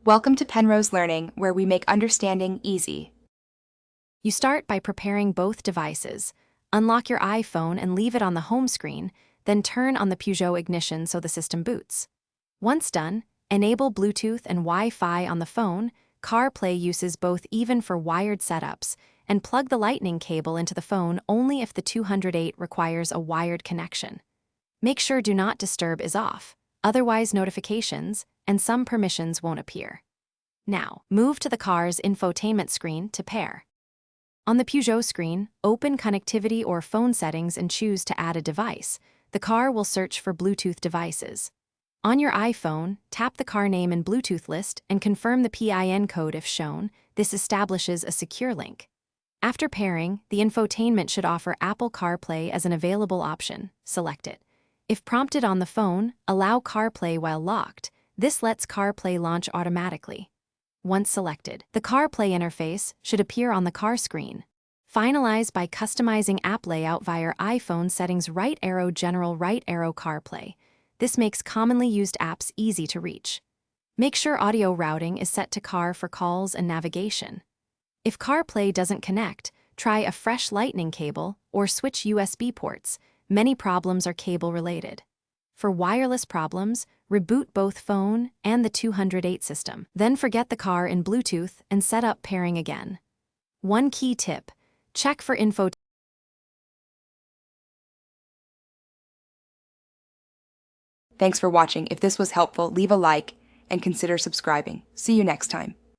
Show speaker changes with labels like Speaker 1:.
Speaker 1: Welcome to Penrose Learning, where we make understanding easy.
Speaker 2: You start by preparing both devices. Unlock your iPhone and leave it on the home screen, then turn on the Peugeot ignition so the system boots. Once done, enable Bluetooth and Wi-Fi on the phone. CarPlay uses both even for wired setups, and plug the lightning cable into the phone only if the 208 requires a wired connection. Make sure Do Not Disturb is off, otherwise notifications and some permissions won't appear. Now, move to the car's infotainment screen to pair. On the Peugeot screen, open Connectivity or Phone Settings and choose to add a device. The car will search for Bluetooth devices. On your iPhone, tap the car name in Bluetooth list and confirm the PIN code if shown. This establishes a secure link. After pairing, the infotainment should offer Apple CarPlay as an available option. Select it. If prompted on the phone, allow CarPlay while locked. This lets CarPlay launch automatically. Once selected, the CarPlay interface should appear on the car screen. Finalize by customizing app layout via iPhone settings right arrow general right arrow CarPlay. This makes commonly used apps easy to reach. Make sure audio routing is set to car for calls and navigation. If CarPlay doesn't connect, try a fresh lightning cable or switch USB ports. Many problems are cable related. For wireless problems, reboot both phone and the 208 system. Then forget the car in Bluetooth and set up pairing again. One key tip: check for info.
Speaker 1: Thanks for watching. If this was helpful, leave a like and consider subscribing. See you next time.